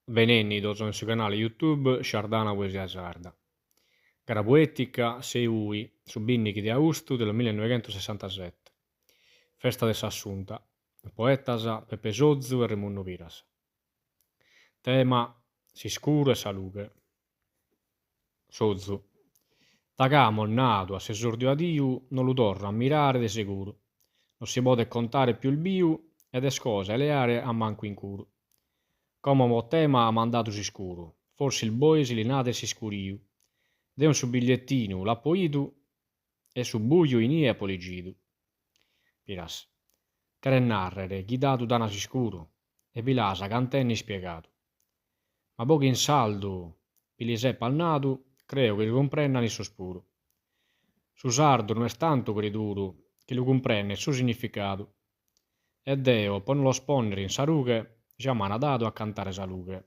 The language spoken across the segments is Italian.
Benennito sono su canale YouTube Sciardana Poesia Sarda. Gara poetica 6 Ui, su Binnichi di Augusto del 1967. Festa de s'Assunta. Poetasa Pepe Sozzu e Raimundo Piras. Tema Siscuro e Salughe. Sozzu. Tagamo nato a s'esordio a Diu, non lo torno a mirare de sicuro. Non si può contare più il biu ed è scosa e le aree a manco in curo. Come mo tema ha mandato sicuro, forse il boi si linate si scuriu. Deu su bigliettino l'ha poitu e su buio in ie poligidu. Piras. Care narrere, ghidato da sicuro, e pilasa cantenni spiegato. Ma pochi in saldo, pilisè palnato, creo che lo comprenna il sospuro. Su sardo non è tanto creduro, che lo comprende il suo significato. E Deo, poi non lo sponnere in sarughe, già m'ha dato a cantare salughe.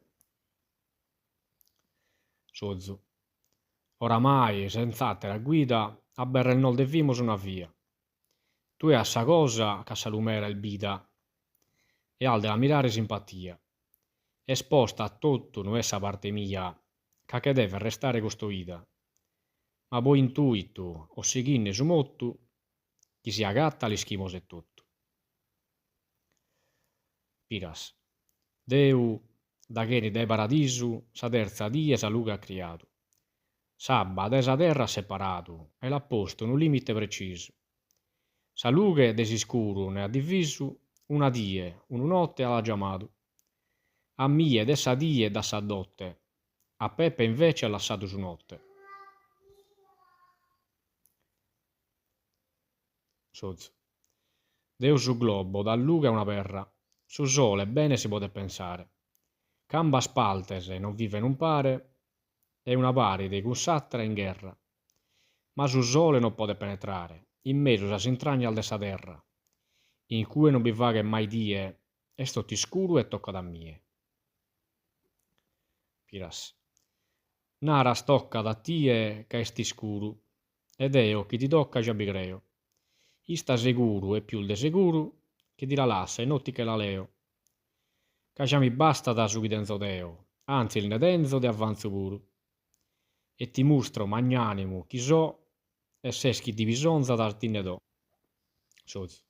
Sozzo. Oramai, senz'altra la guida, a berre il nol de vimos una via. Tu è a sa cosa che sa lumera il bida, e al della mirare simpatia. Esposta a tutto non è sa parte mia, che deve restare costruita. Ma poi intuito, o sighinne su motto, chi si agatta l'ischimos e tutto. Piras. Deu, da che dai paradisu, sa terza die sa luga ha criato. Sabba da esa terra separato e l'ha posto in un limite preciso. Sa lughe desi scuro ne ha diviso una die, una notte l'ha chiamato. A mie dessa die da sa dotte, a Peppe invece ha lasciato su notte. Sozzo. Deu su globo, da luga una perra, su sole bene si può pensare. Camba spaltese non vive non pare, e una paride con sattra in guerra. Ma su sole non può penetrare, in mezzo sa s'intragna al dessa terra, in cui non vi va che mai die, e sto ti scuro e tocca da mie. Piras. Nara stocca da tie che esti scuro, ed eo chi ti tocca già bigreo. Ista sicuro e più de sicuro, che ti la lassa e notti che la leo. Che già mi basta da su denzo deo, anzi il nedenzo de avanzo puro. E ti mostro magnanimo chi so, e seschi di bisonza da te ne do. Sozzo.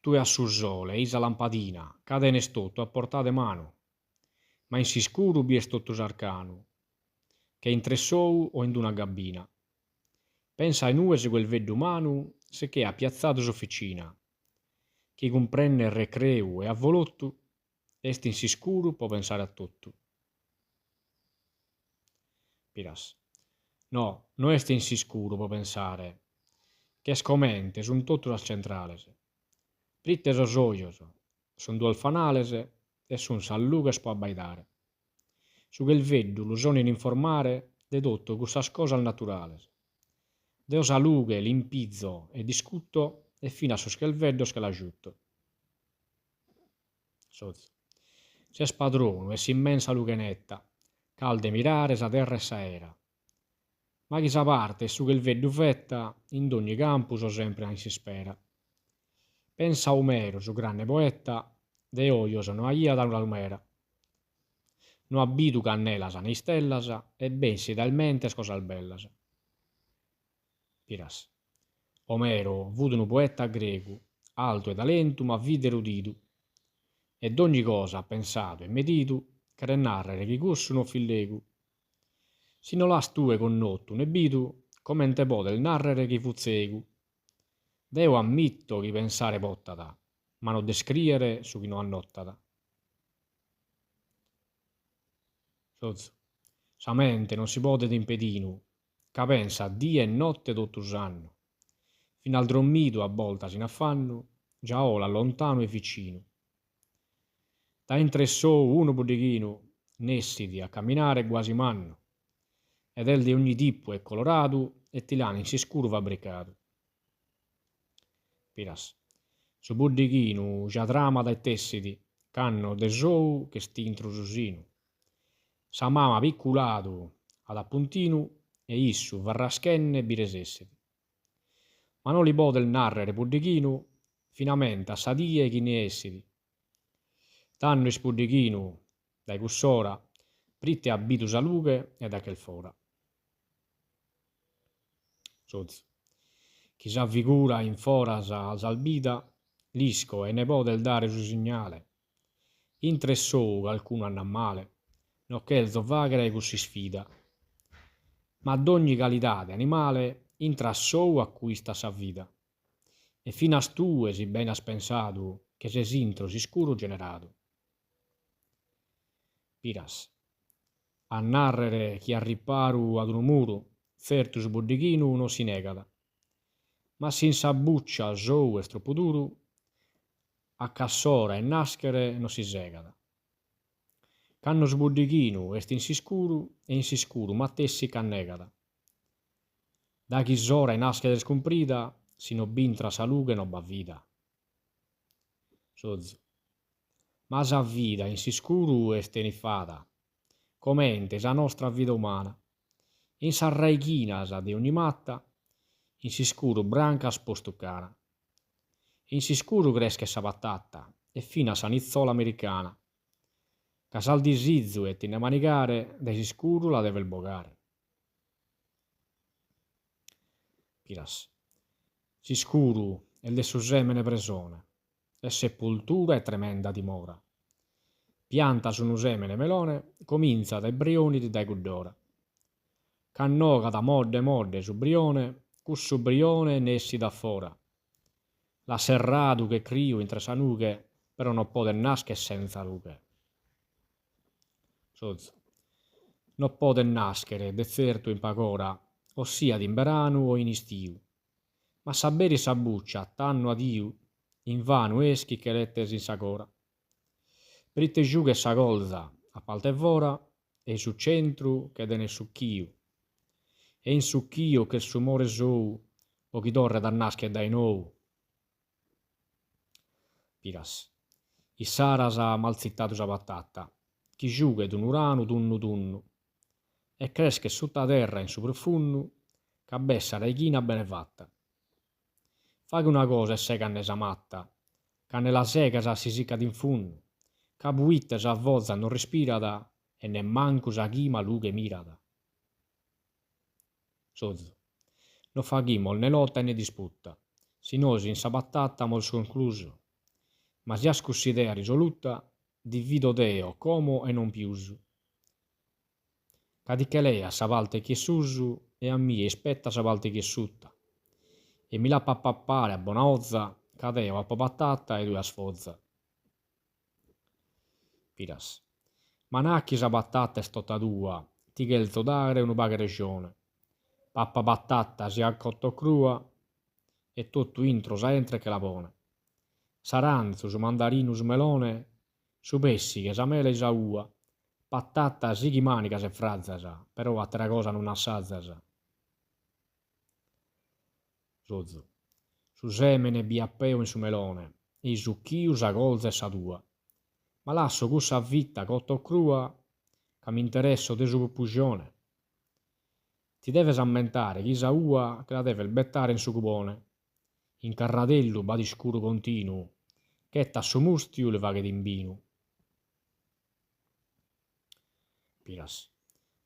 Tu è a su sole, isa lampadina, cade ne stotto a portare mano, ma in si scuro bi è stotto sarcano, che in tre sou o in una gabbina. Pensa a nue se quel veddo umano, se che ha piazzato s'officina, che comprende il recreo e a volotto, est in si scuro può pensare a tutto. Piras. No, non est in si scuro può pensare, che scomente son tutto las centrales. Pritte so soios, son due alfanales e son sallugas può abbaidare. Su che il veddo lo sono in informare de tutto qussas cosas naturales. Deo salughe, limpizzo e discutto e fino a sos che il veddo che l'aggiutto. Sozzo. Se spadrono e s'immensa lughenetta, calde mirare sa terra e sa era. Ma chi sa parte e su che il veddo fetta, in ogni campo so sempre non si spera. Pensa a Omero, su grande poeta, de oio sono aia da una lumera. Non abitu cannelasa né stellasa, e bensi talmente scosas bellas. Piras. Omero fu un poeta greco, alto e talento, ma vide erudito. E d'ogni cosa ha pensato e medito, che narrare che cussu non fillegu. Si non l'has tue connotto ne bitu, come te pode il narrere che fu zegu. Deo ammitto chi pensare pottata, ma non descriere su chi non annottata. Sozzo. Sa mente non si pode impedinu, ca pensa die e notte tutto s'anno. Fino al dormito a volta si n'affanno, già ola lontano e vicino. Da intressò uno bodichino, nessidi a camminare quasi manno, ed el di ogni tipo è colorato e tilani si scuro fabbricato. Piras. Su bodichino già trama dai tessidi, canno de sou che sti introsusino. Sa mama picculato ad appuntino e issu varraschenne biresessidi. Ma non li pode il narrere bodichino, finamente a sa die chi ne essidi. Tanno ispuddichinu dai cussora, pritte abitu salughe e da quel fora. Sozzo. Chi s'avvicura in foras salbida, l'isco e ne può del dare su segnale. In tre sou qualcuno hanno a male, no che il zovaghere così sfida. Ma d'ogni qualità di animale, intra sou acquista sa vita. E fino a stue si ben has pensato, che se sintro si scuro generato. Piras. A narrere chi a riparu ad un muro, certo su boddichinu non si negata. Ma sin s'abbuccia sou e troppo duro, a cassora e naschere non si segata. Canno sbuddichinu est in si scuru e in si scuru ma tessi cannegata. Da chi s'ora e naschere scomprida, si no bintra salughe no ba vita. Sozzo. Ma sa vita in si scuru est tenifata, comente sa nostra vita umana. In sa raichina di ogni matta, in si scuru branca spostuccana. In si scuru cresche sa patata, e fino a sa nizzola americana. Casal di sizzu e tine manicare, de si scuru la deve il bogare. Piras. Si scuru e de su semene presone, e sepoltura e tremenda dimora. Pianta su un semene melone, comincia dai brioni di dai guddora. Cannoga da modde su brione, cussu brione nessi da fora. La serradu che crio in tre sanughe, però non pode nasche senza luche. Sozzo. Non pode naschere de certo in pagora, ossia d'inverano o in istiu. Ma saberi sa buccia, tanno ad iu, in vano eschi che lettesi in sagora. Pritte giù che sa colza, a paltevora, e su centru che de ne succhiu. E in succhiu che su more sou, o chi torre da nasche dai nou. Piras. I saras ha malzittato sa patata, chi giughe d'un urano tunnu, e cresche sotto terra in su profundu, che bessa reichina bene fatta. Faghi una cosa e seca sa matta, che nella seca sa si sicca d'infundu, che buitte sa vozza non respirata, e ne manco sa chima lughe mirata. Sozzo. Non faghimo né lotta né disputa, sinosi in sa battata mol concluso. Ma si ha idea risoluta, divido Deo como e non piusu. Cadiche lei a sa valte che susu e a mia aspetta sa valte che sutta. E mi la pappappare a buona ozza, cadeo a papattata e due a sfozza. Piras. Ma nacchi sa battata e stotta tua, ti che il dare un baga regione. Pappa battata si ha cotto crua, e tutto intro sa entra che la pone. Saranzo, su mandarino, su melone, su pessi che sa mele sa ua, patata si chi manica se frazzasa, però altra cosa non assazzasa. Sozzo. Su semene biappeo in su melone, e su chiu sa colza e sa tua. Ma lasso cussa vitta cotto crua, che mi interesso de su pugione. Ti deve sammentare chi sa ua che la deve il bettare in su cupone. In carratello badi scuro continuo, che su mustiu le vaghe d'imbinu. Piras.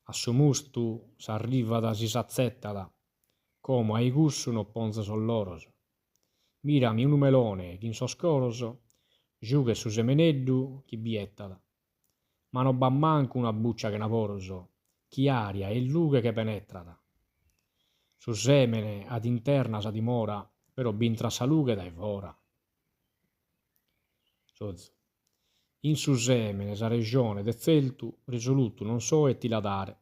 A su mustu s'arriva da si s'azzettata, come ai gussu no ponza solloroso. Mirami un melone chi in so scoroso, giù che su semeneddu chi biettata. Ma non ba manco una buccia che naporoso, chi aria e lughe che penetrata. Su semene ad interna sa dimora, però bintra sa lughe dai fora. Sozzo. In su semene sa regione de zeltu risoluto non so e ti la dare.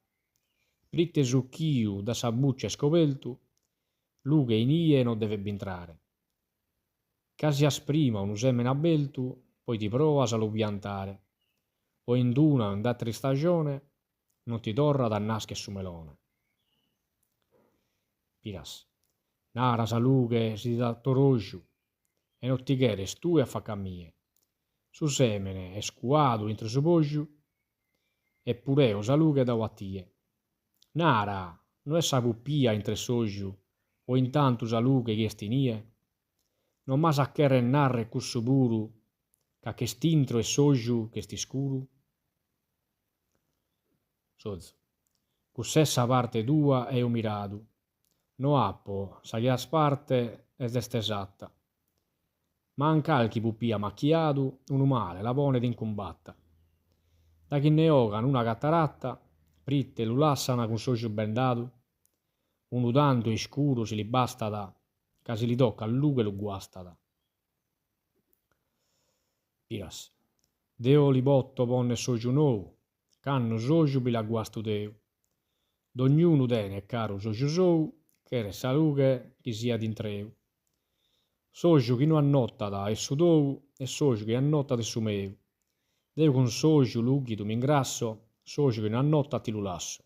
Pritte su chiu da sa buccia scoveltu, lughe in ie non deve bintrare. Casi asprima un semene abbeltu, poi ti prova a lo piantare. O in d'una in d'altra stagione, non ti torra da nasche su melone. Piras. Nara sa lughe si da torogiu, e non ti cheres tu a fa cammie. Su semene è scuato intre su poggio, e pureo sa lughe da wattie. Nara, non è sa puppia intre soggio, o intanto sa lughe che stinie. Non ma sa che narre cussu puru, ca che st'intro e soggio che sti scuru. Sozzo. Cussessa parte tua e un miradu. No appo, sa che parte es dest'esatta. Manca chi pupia macchiadu, un male, la pone d'incumbatta. Da chi ne ogan una cataratta, pritte lu lassana con soju bendadu. Unu tanto iscuro si li basta da, ca si li tocca a lugue lu guasta da. Piras. Deo li botto ponne soju nou, canno soju bi la guastu deu. D'ognuno tene caro soju sou, che salughe chi sia d'intreu. Soju chi non annotta e su tou, e soju che annotta de su meu. Deu con soju lugidu m'ingrasso, soju che non annotta ti lu lasso.